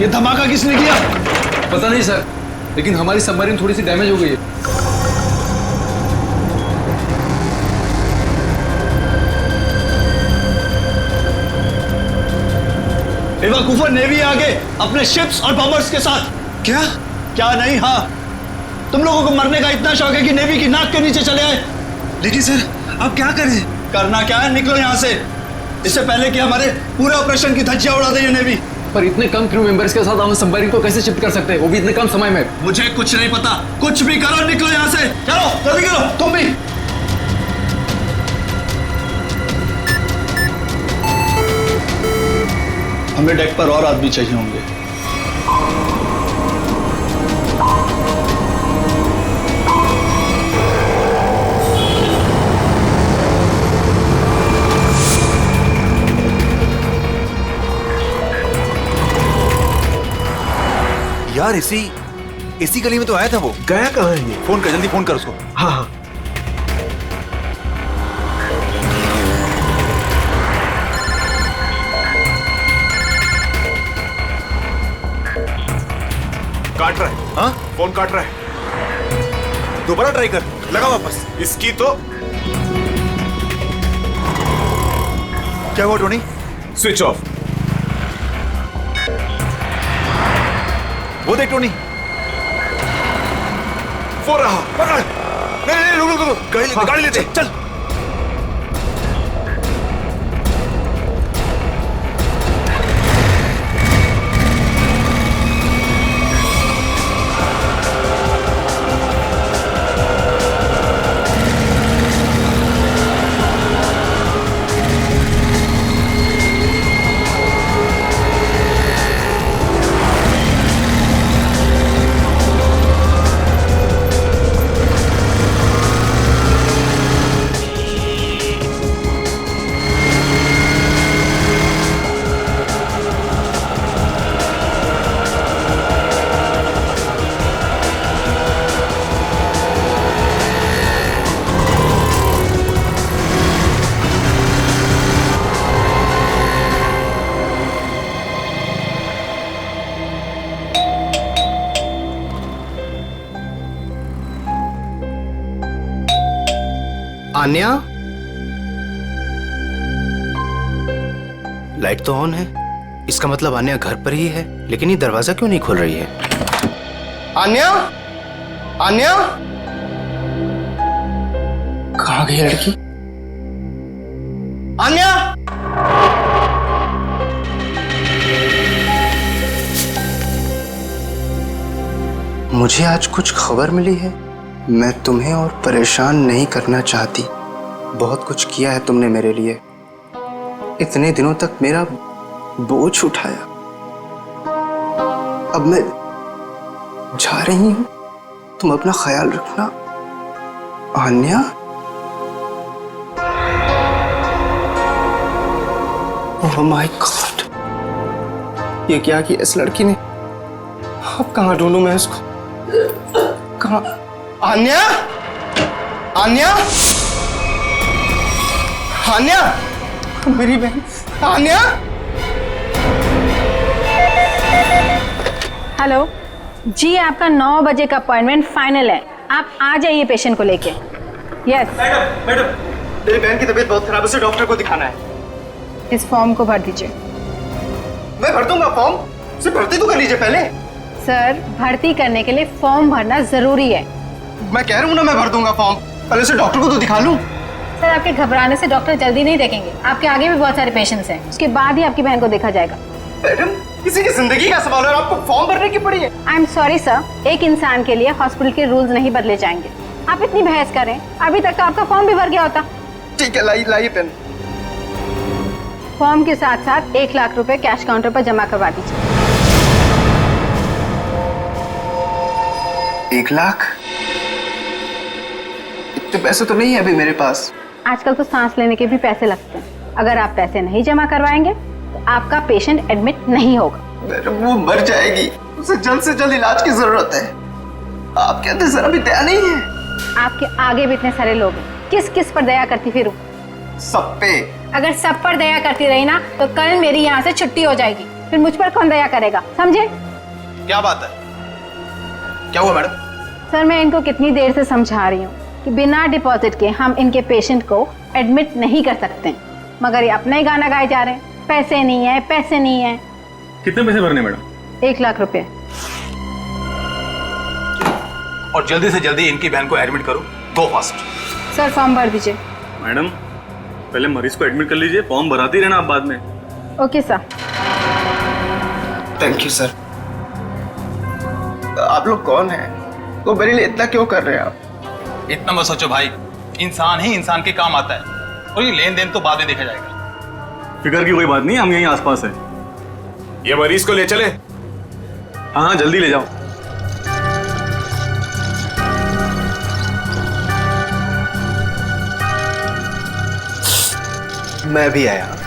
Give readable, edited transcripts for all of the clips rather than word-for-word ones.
ये धमाका किसने किया? पता नहीं सर, लेकिन हमारी सबमरीन थोड़ी सी डैमेज हो गई है। बेवकूफों, नेवी आगे अपने शिप्स और बॉम्बर्स के साथ। क्या? क्या नहीं? हाँ, तुम लोगों को मरने का इतना शौक है कि नेवी की नाक के नीचे चले आए। लेकिन सर आप क्या करें? करना क्या है, निकलो यहाँ से, इससे पहले कि हमारे पूरे ऑपरेशन की धज्जियां उड़ा दे ये नेवी। पर इतने कम क्रू मेंबर्स के साथ हम सबमरीन को कैसे शिफ्ट कर सकते हैं, वो भी इतने कम समय में? मुझे कुछ नहीं पता, कुछ भी करो, निकलो यहाँ से। चलो जल्दी करो, तुम भी। हमें डेक पर और आदमी चाहिए होंगे। यार इसी गली में तो आया था वो। गया कहाँ है ये? फोन कर, जल्दी फोन कर उसको। हाँ हाँ। काट रहा है। हाँ फोन काट रहा है। दोबारा ट्राई कर, लगा वापस। इसकी तो क्या हुआ टोनी? Switch off. वो देख टोनी, वो रहा। पकड़। नहीं रुक, गाड़ी लेते चल। आन्या, लाइट तो ऑन है, इसका मतलब आन्या घर पर ही है, लेकिन ये दरवाजा क्यों नहीं खोल रही है? आन्या, आन्या, कहाँ गई लड़की? आन्या, मुझे आज कुछ खबर मिली है। मैं तुम्हें और परेशान नहीं करना चाहती। बहुत कुछ किया है तुमने मेरे लिए, इतने दिनों तक मेरा बोझ उठाया। अब मैं जा रही हूं, तुम अपना ख्याल रखना। आन्या, ओह माय गॉड, ये क्या किया इस लड़की ने? अब कहाँ ढूंढूं मैं इसको? कहाँ? आन्या, आन्या, आन्या, मेरी बहन आन्या। हेलो जी, आपका 9 बजे का अपॉइंटमेंट फाइनल है, आप आ जाइए पेशेंट को लेके। यस मैडम, मेरी बहन की तबीयत बहुत खराब है, उसे डॉक्टर को दिखाना है। इस फॉर्म को भर दीजिए। मैं भर दूंगा फॉर्म, उसे भर्ती तो कर लीजिए पहले। सर, भर्ती करने के लिए फॉर्म भरना जरूरी है। मैं कह रहा हूँ ना, मैं भर दूंगा फॉर्म, पहले उसे डॉक्टर को तो दिखा लूं। सर, आपके घबराने से डॉक्टर जल्दी नहीं देखेंगे, आपके आगे भी बहुत सारे पेशेंट्स हैं, उसके बाद ही आपकी बहन को देखा जाएगा। मैडम, किसी की जिंदगी का सवाल है और आपको फॉर्म भरने की पड़ी है। आई एम सॉरी सर, एक इंसान के लिए हॉस्पिटल के रूल्स नहीं बदले जाएंगे। आप इतनी बहस करें, अभी तक तो आपका फॉर्म भी भर गया होता। ठीक है, लाइए पेन। फॉर्म के साथ साथ 1 लाख रुपए कैश काउंटर पर जमा करवा दीजिए। 1 लाख? इतने पैसे तो नहीं है अभी मेरे पास। आजकल तो सांस लेने के भी पैसे लगते हैं, अगर आप पैसे नहीं जमा करवाएंगे तो आपका पेशेंट एडमिट नहीं होगा। मैडम, वो मर जाएगी, उसे जल्द से जल्द इलाज की जरूरत है। आपके अंदर जरा भी दया नहीं है। आपके आगे भी इतने सारे लोग हैं, किस किस पर दया करती फिरूं? सब पे। अगर सब पर दया करती रही ना तो कल मेरी यहाँ से छुट्टी हो जाएगी। फिर मुझ पर कौन दया करेगा, समझे? क्या बात है? क्या हुआ मैडम? सर मैं इनको कितनी देर से समझा रही हूँ कि बिना डिपॉजिट के हम इनके पेशेंट को एडमिट नहीं कर सकते, मगर ये अपना ही गाना गाए जा रहे हैं, पैसे नहीं है, पैसे नहीं है। कितने पैसे भरने मैडम? 1 लाख रुपए। और जल्दी से जल्दी इनकी बहन को एडमिट करो, गो फास्ट। सर फॉर्म भर दीजिए। मैडम पहले मरीज को एडमिट कर लीजिए, फॉर्म भराती रहना आप बाद में। Okay sir. Thank you sir. आप लोग कौन हैं? वो मेरे लिए इतना क्यों कर रहे हैं आप? इतना मत सोचो भाई, इंसान ही इंसान के काम आता है और ये लेन देन तो बाद में देखा जाएगा। फिक्र की कोई बात नहीं, हम यहीं आसपास है। ये मरीज को ले चले। हाँ हाँ जल्दी ले जाओ। मैं भी आया।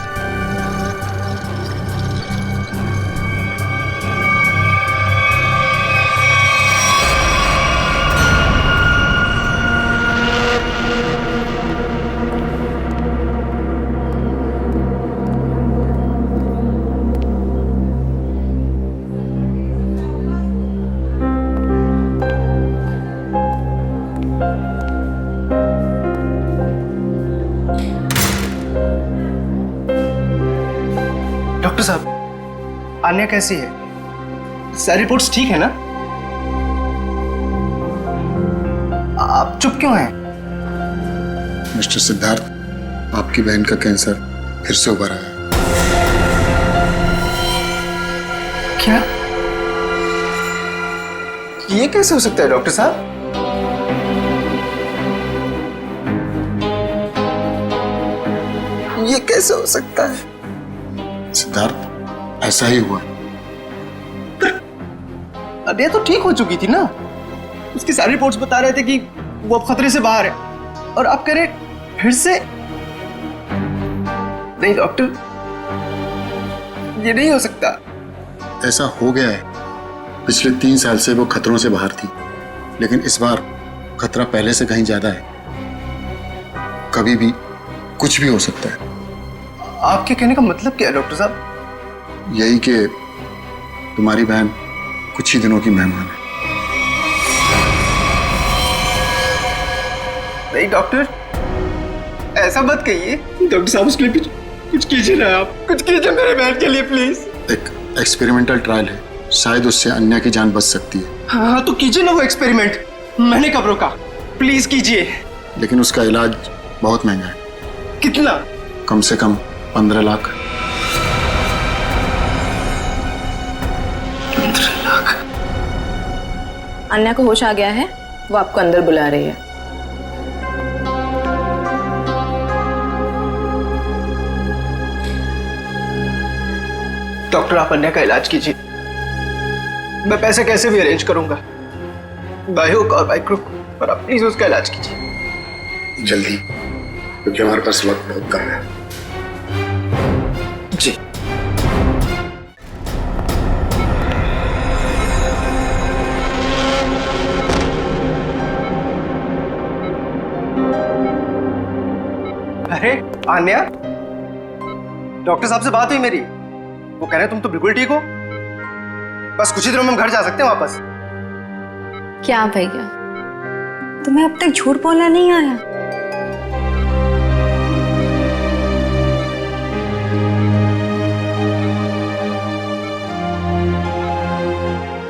डॉक्टर साहब, आन्या कैसी है? सारी रिपोर्ट्स ठीक है ना? आप चुप क्यों हैं? मिस्टर सिद्धार्थ, आपकी बहन का कैंसर फिर से उभरा है। क्या? ये कैसे हो सकता है डॉक्टर साहब? ये कैसे हो सकता है? सिद्धार्थ, ऐसा ही हुआ। अरे तो ठीक हो चुकी थी ना, उसकी सारी रिपोर्ट्स बता रहे थे कि वो अब खतरे से बाहर है, और आप कह रहे फिर से? नहीं डॉक्टर, ये नहीं हो सकता। ऐसा हो गया है। पिछले 3 साल से वो खतरों से बाहर थी, लेकिन इस बार खतरा पहले से कहीं ज्यादा है। कभी भी कुछ भी हो सकता है। आपके कहने का मतलब क्या है डॉक्टर साहब? यही कि तुम्हारी बहन कुछ ही दिनों की मेहमान है। नहीं डॉक्टर, ऐसा मत कहिए। डॉक्टर साहब, उसके लिए कुछ कीजिए ना, आप कुछ कीजिए मेरे बहन के लिए प्लीज। एक एक्सपेरिमेंटल ट्रायल है, शायद उससे अन्या की जान बच सकती है। हाँ तो कीजिए ना वो एक्सपेरिमेंट, मैंने कब रोका? प्लीज कीजिए। लेकिन उसका इलाज बहुत महंगा है। कितना? कम से कम 15 लाख। 15 लाख? अन्या को होश आ गया है, वो आपको अंदर बुला रही है। डॉक्टर, आप अन्या का इलाज कीजिए। मैं पैसे कैसे भी अरेंज करूंगा, बाय हुक और बाय क्रुक, पर आप प्लीज उसका इलाज कीजिए जल्दी, क्योंकि हमारे पास वक्त बहुत कम है। जी। अरे आन्या, डॉक्टर साहब से बात हुई मेरी, वो कह रहे तुम तो बिल्कुल ठीक हो, बस कुछ ही दिनों में हम घर जा सकते हैं वापस। क्या भैया, तुम्हें अब तक झूठ बोलना नहीं आया?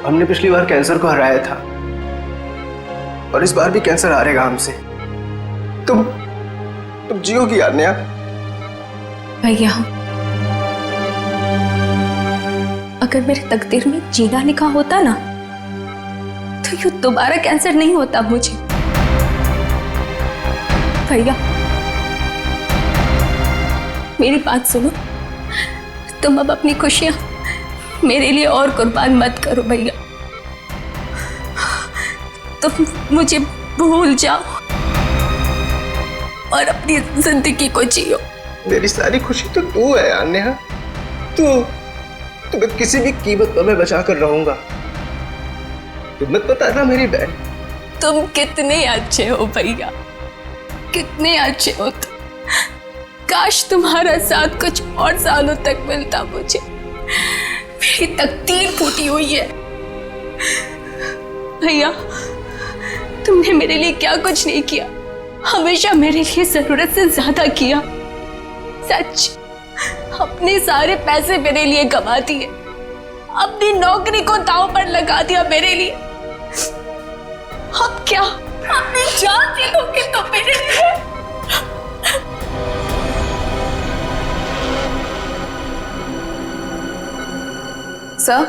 हमने पिछली बार कैंसर को हराया था, और इस बार भी कैंसर हारेगा हमसे। तुम जियोगी आन्या। भैया, अगर मेरे तकदीर में जीना लिखा होता ना, तो यूं दोबारा कैंसर नहीं होता मुझे। भैया मेरी बात सुनो, तुम अब अपनी खुशियां मेरे लिए और कुर्बान मत करो भैया। तुम मुझे भूल जाओ और अपनी जिंदगी को जियो। मेरी सारी खुशी तो तू है आन्या, तुम्हें किसी भी कीमत पर मैं बचा कर रहूंगा। तुम मत बताना मेरी बहन। तुम कितने अच्छे हो भैया, कितने अच्छे हो तुम। काश तुम्हारा साथ कुछ और सालों तक मिलता मुझे, मेरी तकदीर फूटी हुई है। भैया, तुमने मेरे लिए क्या कुछ नहीं किया, हमेशा मेरे लिए जरूरत से ज्यादा किया। सच, अपने सारे पैसे मेरे लिए कमा दिए, अपनी नौकरी को दांव पर लगा दिया मेरे लिए। अब क्या अपनी जान दे दोगे तो मेरे लिए? सर,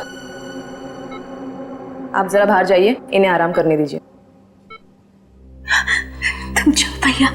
आप जरा बाहर जाइए, इन्हें आराम करने दीजिए। तुम जाओ भैया।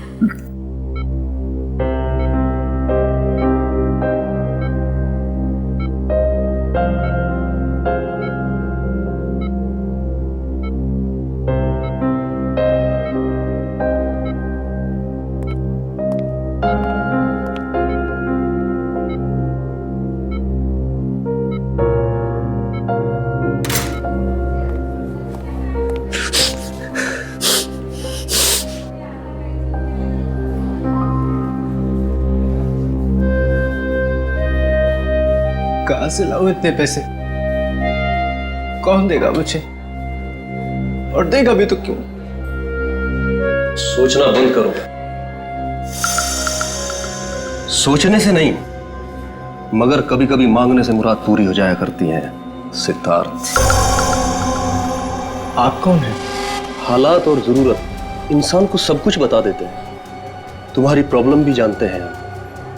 कहाँ से लाऊं इतने पैसे? कौन देगा मुझे? और देगा भी तो क्यों? सोचना बंद करो। सोचने से नहीं, मगर कभी कभी मांगने से मुराद पूरी हो जाया करती है। सिद्धार्थ, आप कौन हैं? हालात और जरूरत इंसान को सब कुछ बता देते हैं। तुम्हारी प्रॉब्लम भी जानते हैं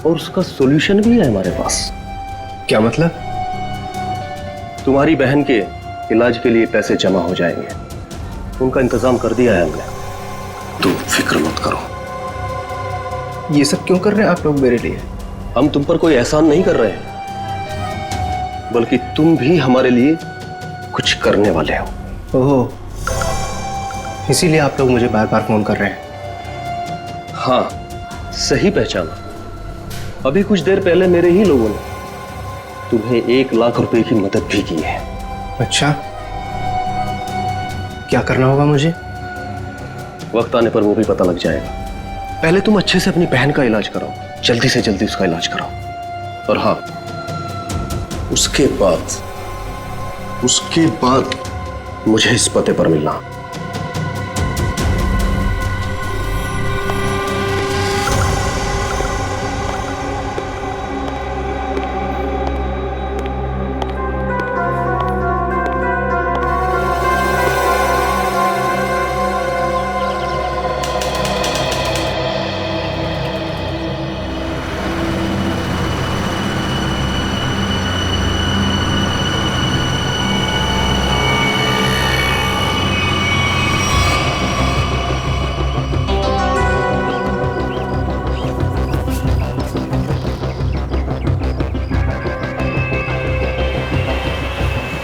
और उसका सॉल्यूशन भी है हमारे पास। क्या मतलब? तुम्हारी बहन के इलाज के लिए पैसे जमा हो जाएंगे, उनका इंतजाम कर दिया है हमने। तुम फिक्र मत करो। ये सब क्यों कर रहे हैं आप लोग मेरे लिए? हम तुम पर कोई एहसान नहीं कर रहे हैं, बल्कि तुम भी हमारे लिए कुछ करने वाले हो। ओह, इसीलिए आप लोग मुझे बार बार फोन कर रहे हैं। हाँ, सही पहचाना। अभी कुछ देर पहले मेरे ही लोगों ने तुम्हें 1 लाख रुपए की मदद भी की है। अच्छा, क्या करना होगा मुझे? वक्त आने पर वो भी पता लग जाएगा। पहले तुम अच्छे से अपनी बहन का इलाज कराओ, जल्दी से जल्दी उसका इलाज कराओ। और हाँ, उसके बाद मुझे इस पते पर मिलना।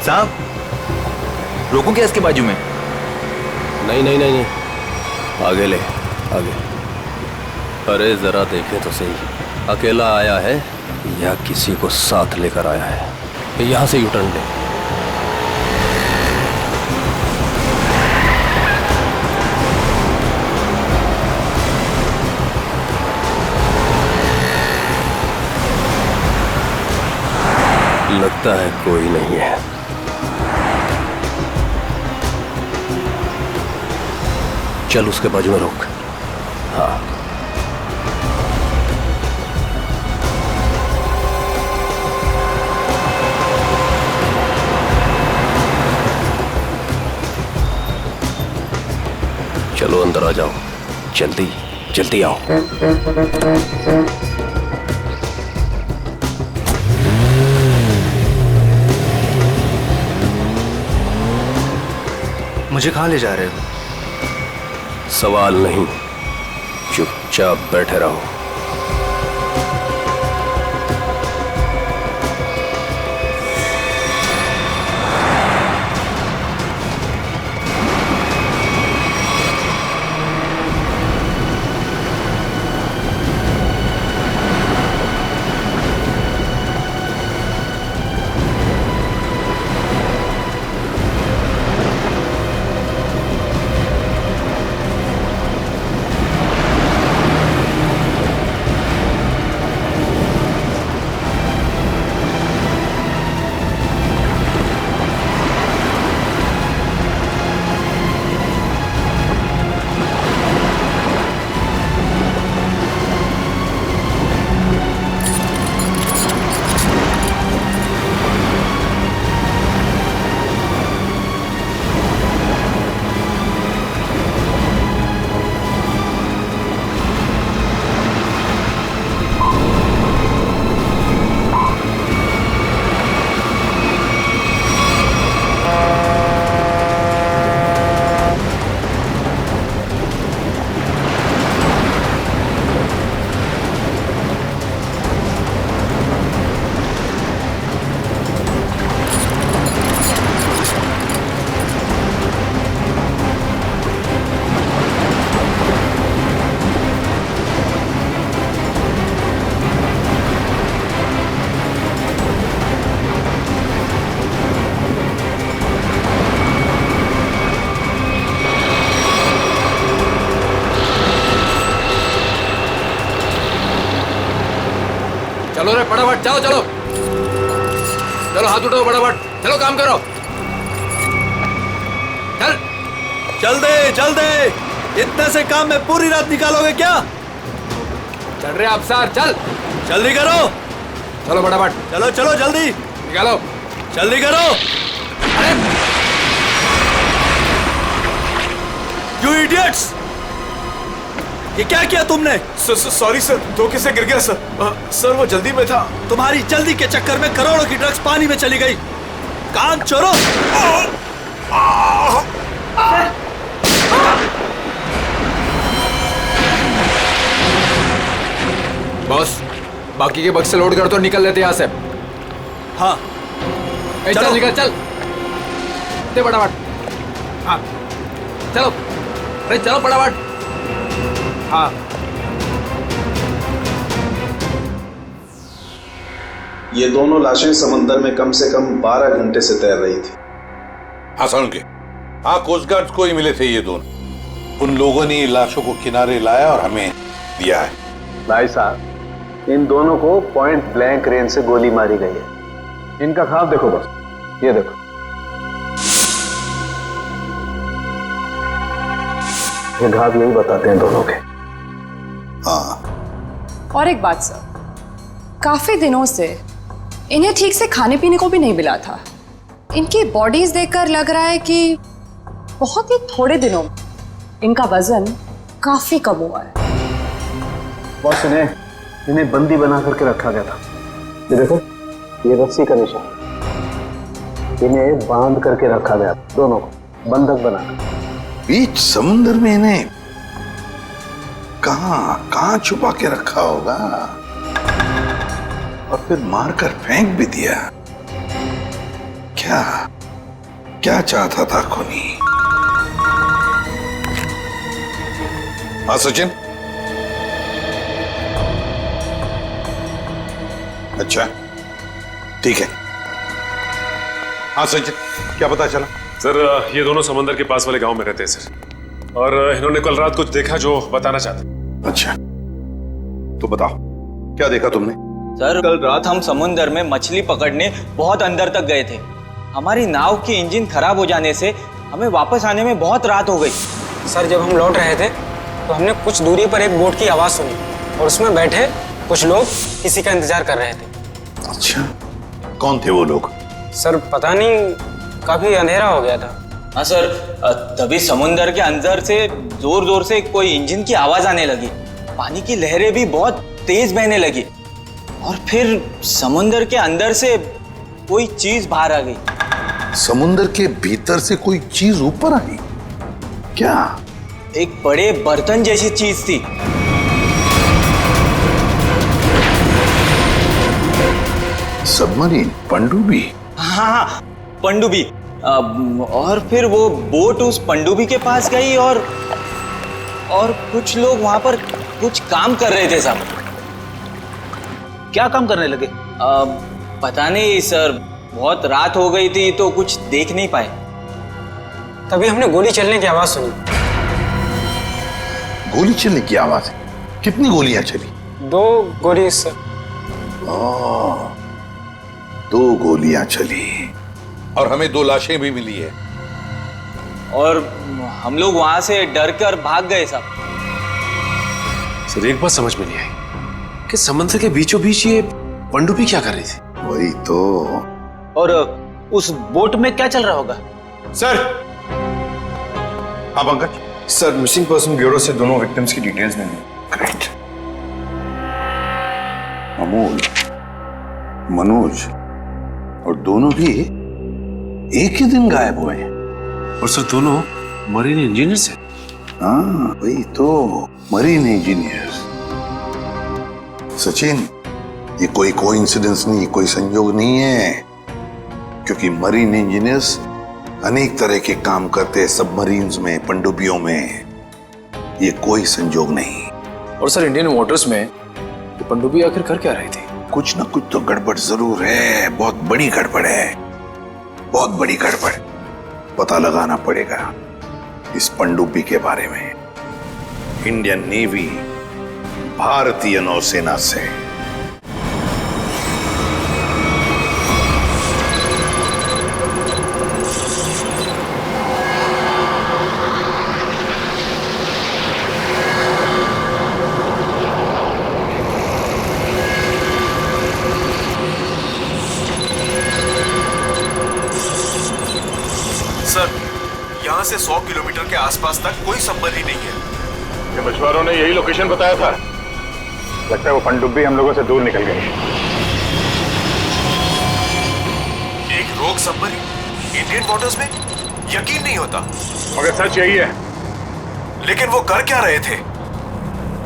साहब, रोकूं क्या इसके बाजू में? नहीं, आगे ले, आगे। अरे जरा देखें तो सही, अकेला आया है या किसी को साथ लेकर आया है? यहां से यूटर्न ले। लगता है कोई नहीं है। चल उसके बाजू में रोक। हाँ, चलो अंदर आ जाओ, जल्दी जल्दी आओ। मुझे कहाँ ले जा रहे हो? सवाल नहीं, चुपचाप बैठे रहो। चलो रे फटाफट, चलो चलो चलो, हाथ उठाओ फटाफट, चलो काम करो, चल चल दे, इतने से काम में पूरी रात निकालोगे क्या? चल रहे अफसर, चल जल्दी करो, चलो फटाफट, चलो चलो जल्दी निकालो, जल्दी करो। अरे यू इडियट्स, ये क्या किया तुमने? सॉरी सर, धोखे से गिर गया सर। सर वो जल्दी में था। तुम्हारी जल्दी के चक्कर में करोड़ों की ड्रग्स पानी में चली गई। काम चोरों। बॉस, बाकी के बक्से लोड कर तो निकल लेते यहाँ से। हाँ चल निकल, चल दे फटाफट। हाँ चलो, अरे चलो फटाफट। हाँ ये दोनों लाशें समंदर में कम से कम 12 घंटे से तैर रही थी। हाँ सुन के, हाँ कोस्ट गार्ड को ही मिले थे ये दोनों। उन लोगों ने लाशों को किनारे लाया और हमें दिया है। भाई साहब, इन दोनों को पॉइंट ब्लैंक रेंज से गोली मारी गई है। इनका ख्वाब देखो बस, ये देखो। ये घाव यही बताते हैं दोनों के। हाँ। और एक बात सर, काफी दिनों से इन्हें ठीक से खाने पीने को भी नहीं मिला था। इनकी बॉडीज देखकर लग रहा है कि बहुत ही थोड़े दिनों में इनका वजन काफी कम हुआ है। बॉस, इन्हें बंदी बना करके रखा गया था। ये देखो, ये रस्सी का निशान। इन्हें बांध करके रखा गया, दोनों को बंधक बनाकर। बीच समुद्र में इन्हें कहां छुपा के रखा होगा और फिर मारकर फेंक भी दिया। क्या चाहता था खूनी? हाँ सचिन। अच्छा ठीक है। हाँ सचिन, क्या पता चला? सर ये दोनों समंदर के पास वाले गांव में रहते हैं सर, और इन्होंने कल रात कुछ देखा जो बताना चाहते। अच्छा तो बताओ, क्या देखा तुमने? सर कल रात हम समुंदर में मछली पकड़ने बहुत अंदर तक गए थे। हमारी नाव की इंजन खराब हो जाने से हमें वापस आने में बहुत रात हो गई। सर जब हम लौट रहे थे तो हमने कुछ दूरी पर एक बोट की आवाज सुनी और उसमें बैठे कुछ लोग किसी का इंतजार कर रहे थे। अच्छा, कौन थे वो लोग? सर पता नहीं, काफी अंधेरा हो गया था। हाँ सर, तभी समुंदर के अंदर से जोर जोर से कोई इंजन की आवाज आने लगी। पानी की लहरें भी बहुत तेज बहने लगी और फिर समुंदर के अंदर से कोई चीज बाहर आ गई। समुंदर के भीतर से कोई चीज ऊपर आई? क्या? एक बड़े बर्तन जैसी चीज थी। सबमरीन, पनडुब्बी? हाँ, पनडुब्बी। और फिर वो बोट उस पनडुब्बी के पास गई और कुछ लोग वहां पर कुछ काम कर रहे थे साहब। क्या काम करने लगे? पता नहीं सर, बहुत रात हो गई थी तो कुछ देख नहीं पाए। तभी हमने गोली चलने की आवाज सुनी। गोली चलने की आवाज? कितनी गोलियां चली? 2 गोली सर। 2 गोलियां चली और हमें 2 लाशें भी मिली है। और हम लोग वहां से डर कर भाग गए साहब। सर एक बात समझ में नहीं आई कि समुद्र के बीचों बीच ये पनडुब्बी क्या कर रही थी? वही तो। और उस बोट में क्या चल रहा होगा? सर। हाँ Pankaj. Sir missing person bureau से दोनों विक्टिम्स की डिटेल्स मिली। ग्रेट। अमोल, मनोज और दोनों भी एक ही दिन गायब हुए हैं। और सर दोनों मरीन इंजीनियर्स हैं। हाँ वही तो, मरीन इंजीनियर्स। सचिन, ये कोई कोइंसिडेंस नहीं, कोई संयोग नहीं है, क्योंकि मरीन इंजीनियर्स अनेक तरह के काम करते हैं सबमरीन्स में, पनडुब्बियों में। ये कोई संयोग नहीं। और सर इंडियन वाटर्स में ये पनडुब्बी आखिर कर क्या रही थी? कुछ ना कुछ तो गड़बड़ जरूर है, बहुत बड़ी गड़बड़ है, बहुत बड़ी गड़बड़। पता लगाना पड़ेगा इस पनडुब्बी के बारे में। इंडियन नेवी, भारतीय नौसेना से यहाँ से 100 किलोमीटर के आसपास तक कोई सबमरीन नहीं है। ये मछुआरों ने यही लोकेशन बताया था। लगता है वो पनडुब्बी हम लोगों से दूर निकल गई। एक रोग सबमरीन इंडियन वाटर्स में, यकीन नहीं होता। मगर सच यही है। लेकिन वो कर क्या रहे थे?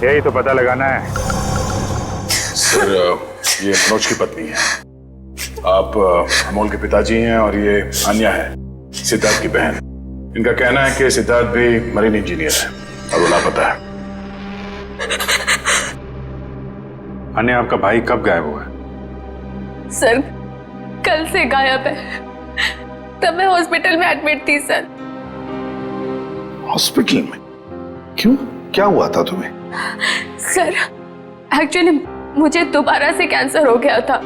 यही तो पता लगाना है। सर, ये मनोज की पत्नी है। आप अमोल के पिताजी हैं और ये अन्या है, सिद्धार्थ की बहन। इनका कहना है कि सिद्धार्थ भी मरीन इंजीनियर है और वो लापता है। अन्या, आपका भाई कब गायब हुआ? सर, कल से गायब है। तब मैं हॉस्पिटल में एडमिट थी सर। हॉस्पिटल में? क्यों, क्या हुआ था तुम्हें? सर, एक्चुअली मुझे दोबारा से कैंसर हो गया था।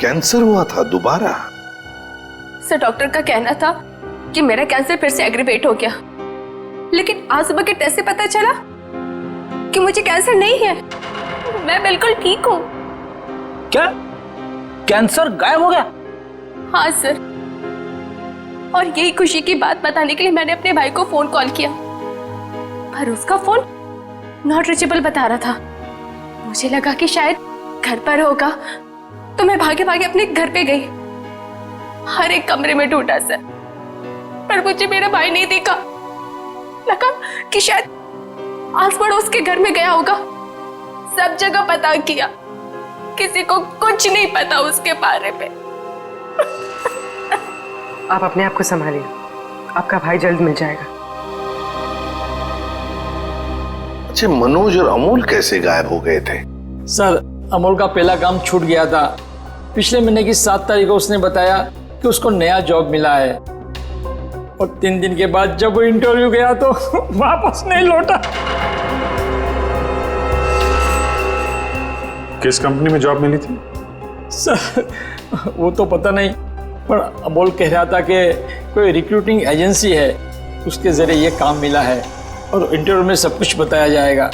कैंसर हुआ था दोबारा? सर, डॉक्टर का कहना था कि मेरा कैंसर फिर से एग्रीवेट हो गया, लेकिन आज सुबह के टेस्ट से पता चला कि मुझे कैंसर नहीं है। मैं बिल्कुल ठीक हूँ। क्या कैंसर गायब हो गया? हाँ सर, और यही खुशी की बात बताने के लिए मैंने अपने भाई को फोन कॉल किया, पर उसका फोन नॉट रीचेबल बता रहा था। मुझे लगा कि शायद घर पर होगा, तो मैं भागे भागे अपने घर पे गई। हर एक कमरे में ढूंढा सर, पर मुझे मेरा भाई नहीं दिखा। लगा कि शायद आस पड़ोस के घर में गया होगा। सब जगह पता किया, किसी को कुछ नहीं पता उसके बारे में। आप अपने आप को संभालिए, आपका भाई जल्द मिल जाएगा। अच्छा, मनोज और अमोल कैसे गायब हो गए थे? सर, अमोल का पहला काम छूट गया था। पिछले महीने की 7 तारीख को उसने बताया कि उसको नया जॉब मिला है, और 3 दिन के बाद जब वो इंटरव्यू गया तो वापस नहीं लौटा। किस कंपनी में जॉब मिली थी? सर, वो तो पता नहीं, पर अमोल कह रहा था कि कोई रिक्रूटिंग एजेंसी है, उसके जरिए ये काम मिला है और इंटरव्यू में सब कुछ बताया जाएगा।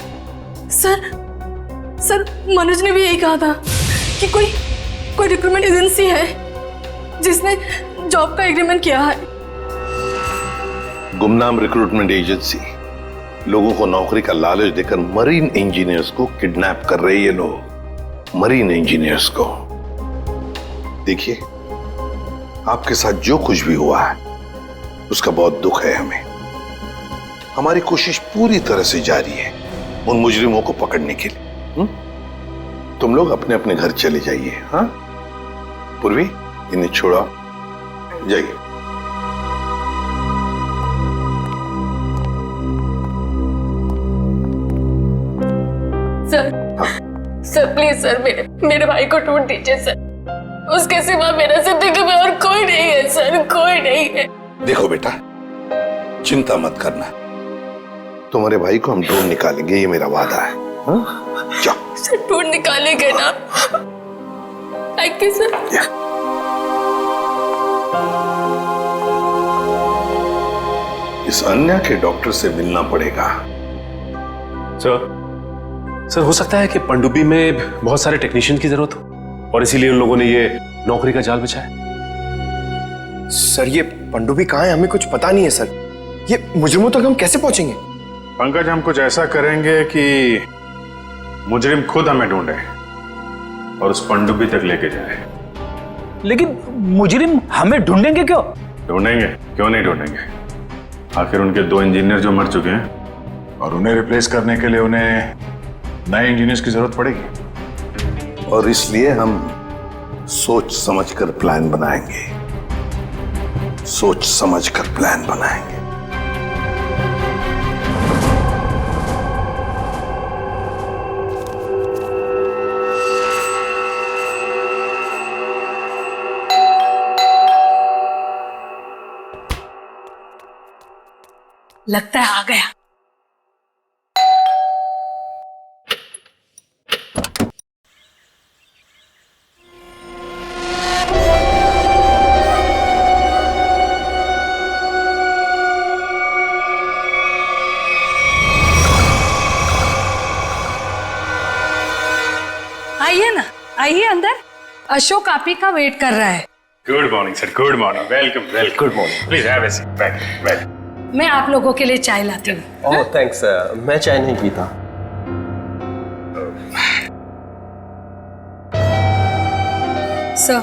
सर, मनोज ने भी यही कहा था कि कोई रिक्रूटमेंट एजेंसी है जिसने जॉब का एग्रीमेंट किया है। गुमनाम रिक्रूटमेंट एजेंसी लोगों को नौकरी का लालच देकर मरीन इंजीनियर्स को किडनैप कर रहे हैं। ये लोग मरीन इंजीनियर्स को। देखिए, आपके साथ जो कुछ भी हुआ है उसका बहुत दुख है हमें। हमारी कोशिश पूरी तरह से जारी है उन मुजरिमों को पकड़ने के लिए। तुम लोग अपने अपने घर चले जाइए। हाँ पूर्वी, इन्हें छोड़ो, जाइए। सर प्लीज सर, मेरे भाई को ढूंढ दीजिए सर। उसके सिवा मेरा जिंदगी में और कोई नहीं है सर, कोई नहीं है। देखो बेटा, चिंता मत करना, तुम्हारे भाई को हम ढूंढ निकालेंगे, ये मेरा वादा है। जाओ सर, ढूंढ निकालेंगे ना? Thank you sir. इस अन्या के डॉक्टर से मिलना पड़ेगा। सर, हो सकता है कि पनडुब्बी में बहुत सारे टेक्नीशियन की जरूरत हो और इसीलिए उन लोगों ने ये नौकरी का जाल बिछाया। सर, ये पनडुब्बी कहाँ है? हमें कुछ पता नहीं है सर। ये मुजरिमों तक हम कैसे पहुंचेंगे? पंकज, हम कुछ ऐसा करेंगे कि मुजरिम खुद हमें ढूंढे और उस पनडुब्बी तक लेके जाए। लेकिन मुजरिम हमें ढूंढेंगे क्यों? ढूंढेंगे, क्यों नहीं ढूंढेंगे? आखिर उनके 2 इंजीनियर जो मर चुके हैं और उन्हें रिप्लेस करने के लिए उन्हें नए इंजीनियर्स की जरूरत पड़ेगी। और इसलिए हम सोच समझकर प्लान बनाएंगे, सोच समझकर प्लान बनाएंगे। लगता है आ गया। आइए ना, आइए अंदर। अशोक आप ही का वेट कर रहा है। Good morning sir, good morning, welcome welcome, good morning, please have a seat, well. मैं आप लोगों के लिए चाय लाती हूँ। ओह थैंक्स, मैं चाय नहीं पीता। सर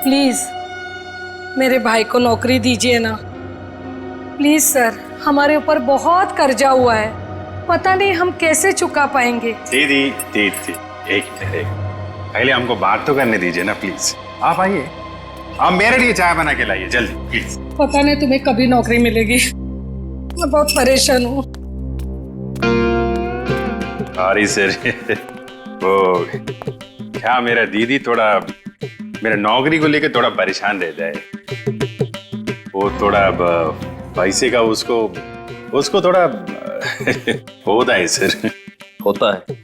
प्लीज मेरे भाई को नौकरी दीजिए ना, प्लीज सर, हमारे ऊपर बहुत कर्जा हुआ है, पता नहीं हम कैसे चुका पाएंगे। दीदी दीदी एक मिनट, पहले हमको बात तो करने दीजिए ना प्लीज। आप आइए, आप मेरे लिए चाय बना के लाइए जल्दी प्लीज। पता नहीं तुम्हें कभी नौकरी मिलेगी, मैं बहुत परेशान हूँ। सॉरी सर, वो क्या मेरा दीदी थोड़ा मेरा नौकरी को लेकर थोड़ा परेशान रहता है। वो थोड़ा पैसे का उसको थोड़ा होता है सर। होता है,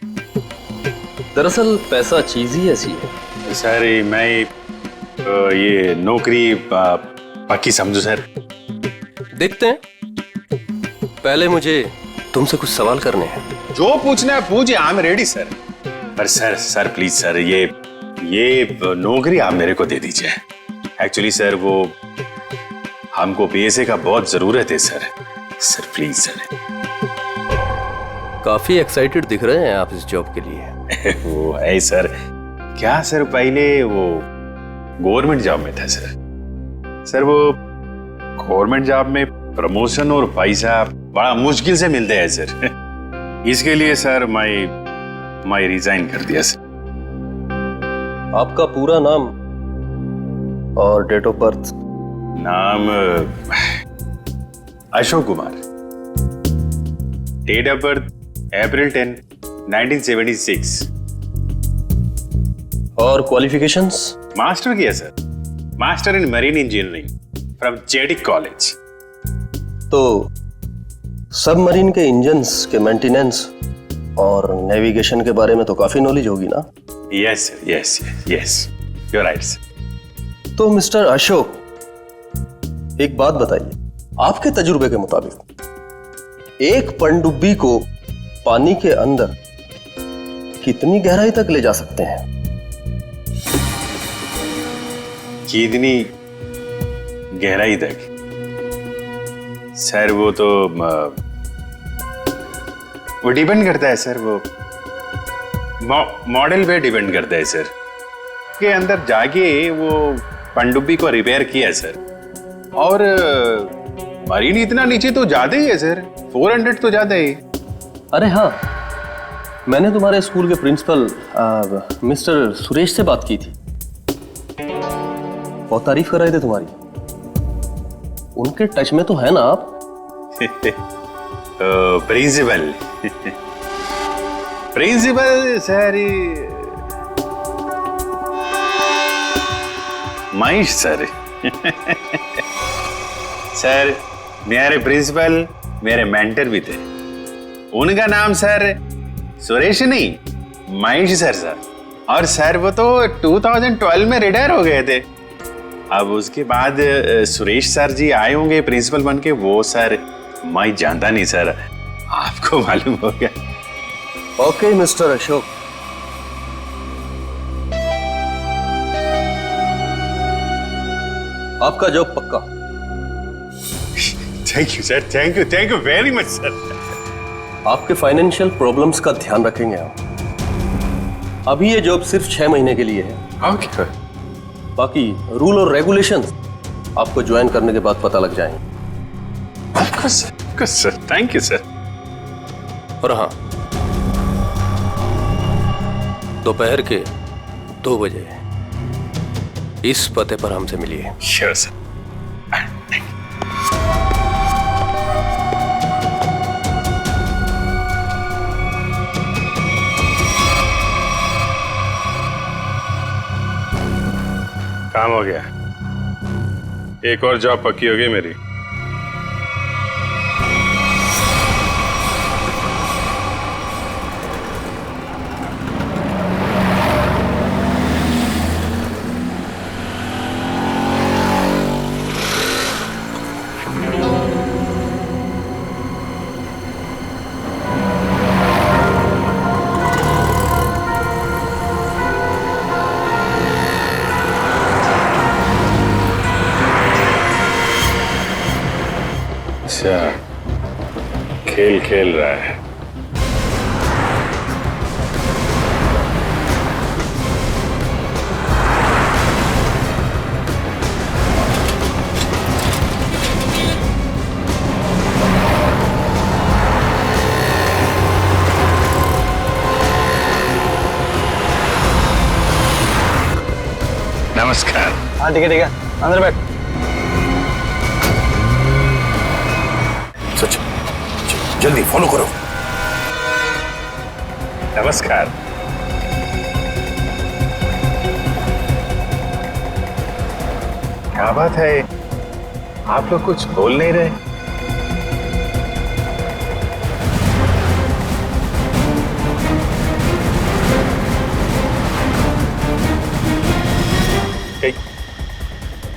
दरअसल पैसा चीज ही ऐसी है। सर मैं ये नौकरी पक्की समझू सर। देखते हैं, पहले मुझे तुमसे कुछ सवाल करने हैं। जो पूछना है पूछिए, आई एम रेडी सर। पर सर प्लीज सर, ये नौकरी आप मेरे को दे दीजिए। एक्चुअली सर वो हमको पैसे का बहुत जरूरत है सर प्लीज सर। काफी एक्साइटेड दिख रहे हैं आप इस जॉब के लिए। वो है सर, क्या सर पहले वो गवर्नमेंट जॉब में था सर वो गवर्नमेंट जॉब में प्रमोशन और पैसा बड़ा मुश्किल से मिलते हैं सर। इसके लिए सर मैं रिजाइन कर दिया सर। आपका पूरा नाम और डेट ऑफ बर्थ? नाम Ashok Kumar, date of birth April 10, 1976। और क्वालिफिकेशंस? मास्टर किया सर, master in marine engineering from जेडिक कॉलेज। तो सबमरीन के इंजन्स के मेंटेनेंस और नेविगेशन के बारे में तो काफी नॉलेज होगी ना? Yes sir, yes you are right sir. तो मिस्टर अशोक, एक बात बताइए, आपके तजुर्बे के मुताबिक एक पनडुब्बी को पानी के अंदर कितनी गहराई तक ले जा सकते हैं? कितनी गहराई तक? सर वो तो वो डिपेंड करता है सर, वो मॉडल पे डिपेंड करता है सर। के अंदर जाके वो पनडुब्बी को रिपेयर किया सर। और मरीन इतना नीचे तो जाते ही है सर, 400 तो जाते ही। अरे हाँ, मैंने तुम्हारे स्कूल के प्रिंसिपल मिस्टर सुरेश से बात की थी, बहुत तारीफ कर रहे थे तुम्हारी। उनके टच में तो है ना आप? Principal principal sir Mahesh sir. Sir मेरे प्रिंसिपल मेरे मेंटर भी थे, उनका नाम सर सुरेश नहीं महेश सर। और सर वो तो 2012 में रिटायर हो गए थे। अब उसके बाद सुरेश सर जी आए होंगे प्रिंसिपल बन के, वो सर मैं जानता नहीं सर, आपको मालूम हो गया। ओके मिस्टर अशोक, आपका जॉब पक्का। Thank you sir, thank you very much sir. आपके फाइनेंशियल प्रॉब्लम्स का ध्यान रखेंगे हम। अभी ये जॉब सिर्फ 6 महीने के लिए है। ओके। बाकी रूल और रेगुलेशंस आपको ज्वाइन करने के बाद पता लग जाएंगे। Sir thank you sir. और हाँ, दोपहर के 2 बजे इस पते पर हमसे मिलिए। Sure sir. काम हो गया, एक और जॉब पक्की हो गई मेरी। खेल खेल रहा है। नमस्कार। हाँ ठीक है अंदर बैठ। सच जल्दी फॉलो करो। नमस्कार। क्या बात है, आप लोग कुछ बोल नहीं रहे?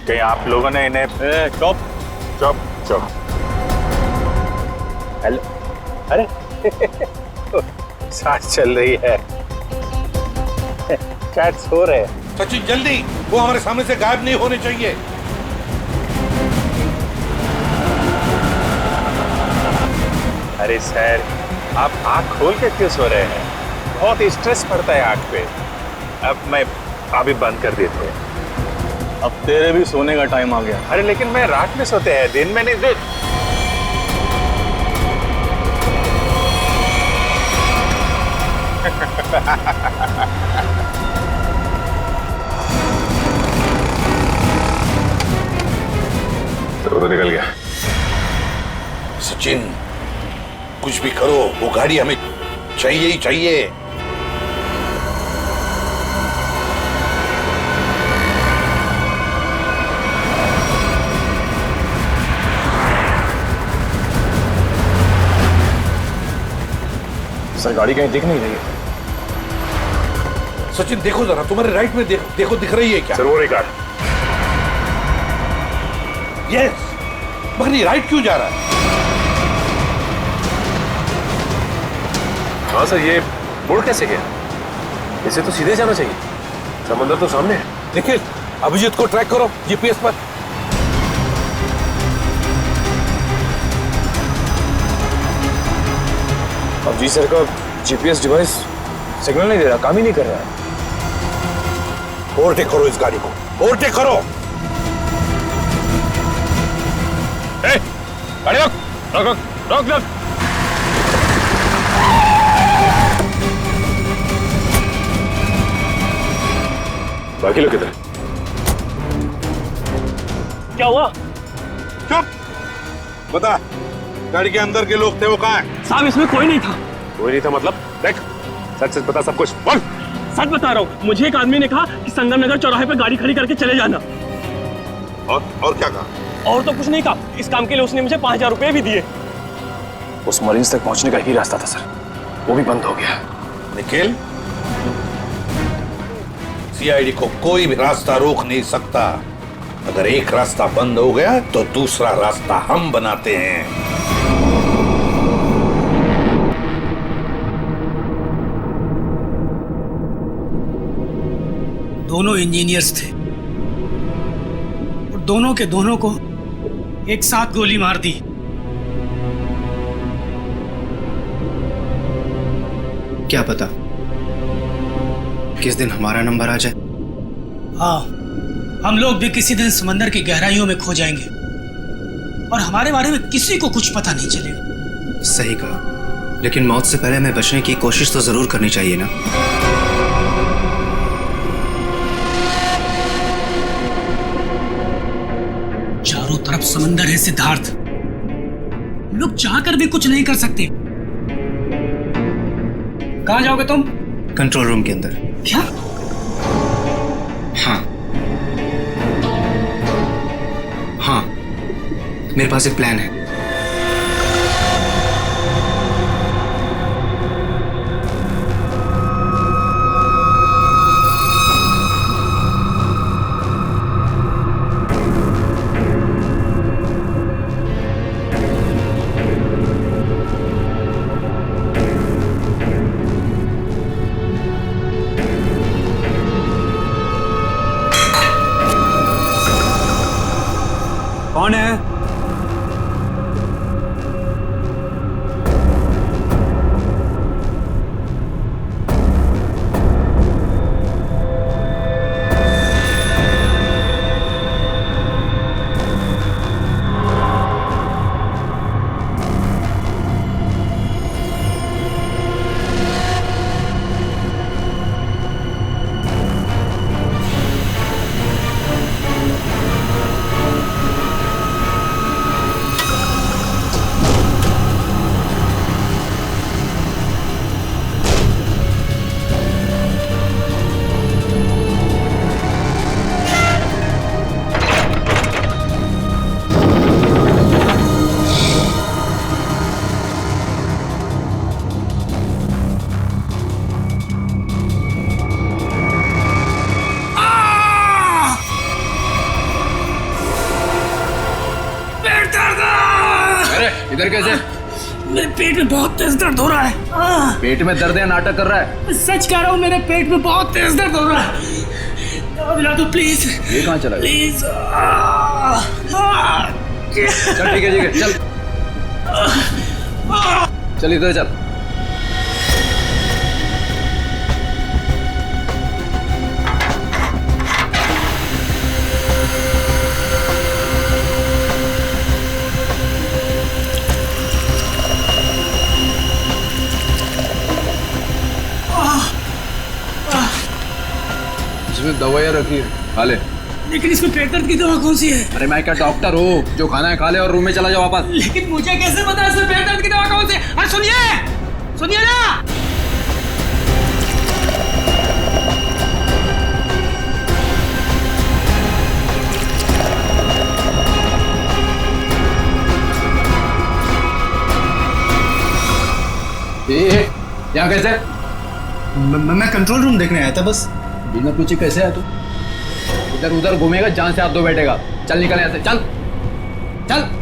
कहीं आप लोगों ने इन्हें चुप चुप चुप। हेलो, अरे सांस चल रही है, चैट सो रहे हैं। सचिन जल्दी, वो हमारे सामने से गायब नहीं होने चाहिए। अरे सर, आप आंख खोल के क्यों सो रहे हैं? बहुत स्ट्रेस पड़ता है आंख पे। अब मैं अभी बंद कर देते हैं। अब तेरे भी सोने का टाइम आ गया। अरे लेकिन मैं रात में सोते हैं, दिन में नहीं। तो निकल गया। सचिन कुछ भी करो, वो गाड़ी हमें चाहिए ही चाहिए। सर गाड़ी कहीं दिख नहीं रही है। सचिन देखो जरा, तुम्हारे राइट में देखो दिख रही है क्या? सर वो रही कार। यस, मगर ये राइट क्यों जा रहा है? हाँ सर, ये मुड़ कैसे गया? इसे तो सीधे जाना चाहिए, समंदर तो सामने है। निखिल, अभिजीत को ट्रैक करो जीपीएस पर। अब जी सर का जीपीएस डिवाइस सिग्नल नहीं दे रहा, काम ही नहीं कर रहा है। ओवरटेक करो इस गाड़ी को, ओवरटेक करो। गाड़ी रोक रोक रोक रोक रोक। बाकी लोग किधर? क्या हुआ? चुप, बता, गाड़ी के अंदर के लोग थे वो कहाँ हैं? साहब इसमें कोई नहीं था। कोई नहीं था मतलब? देख, सच सच बता सब कुछ, बोल। सच बता रहा हूँ, मुझे एक आदमी ने कहा कि संगम नगर चौराहे पे गाड़ी खड़ी करके चले जाना। और क्या कहा? और तो कुछ नहीं कहा, इस काम के लिए उसने मुझे 5000 रुपए भी दिए। उस मरीज तक पहुंचने का ही रास्ता था सर, वो भी बंद हो गया। निखिल, सीआईडी को कोई भी रास्ता रोक नहीं सकता। अगर एक रास्ता बंद हो गया तो दूसरा रास्ता हम बनाते हैं। दोनों इंजीनियर्स थे और दोनों के दोनों को एक साथ गोली मार दी। क्या पता किस दिन हमारा नंबर आ जाए। हाँ, हम लोग भी किसी दिन समंदर की गहराइयों में खो जाएंगे और हमारे बारे में किसी को कुछ पता नहीं चलेगा। सही कहा, लेकिन मौत से पहले हमें बचने की कोशिश तो जरूर करनी चाहिए ना। चारों तरफ समंदर है सिद्धार्थ, हम लोग चाहकर भी कुछ नहीं कर सकते। कहां जाओगे तुम? कंट्रोल रूम के अंदर। क्या? हाँ हाँ, मेरे पास एक प्लान है। कौन है? फिर कैसे? मेरे पेट में बहुत तेज दर्द हो रहा है। पेट में दर्द है, नाटक कर रहा है? सच कह रहा हूँ, मेरे पेट में बहुत तेज दर्द हो रहा है। दवा दिला दो प्लीज। ये कहाँ चला गया? प्लीज। चल ठीक है चल चल इधर चल। इसमें दवाइयाँ रखी है, खा ले। लेकिन इसमें पेट दर्द की दवा कौन सी है? अरे मैं क्या डॉक्टर हूँ? जो खाना है खा ले और रूम में चला जाओ वापस। लेकिन मुझे कैसे पता इसमें पेट दर्द की दवा कौन सी है? अरे सुनिए ना। यहाँ कैसे? मैं कंट्रोल रूम देखने आया था बस। बिना पूछे कैसे आया तू? इधर उधर घूमेगा, जान से हाथ धो बैठेगा। चल निकल यहाँ से, चल चल।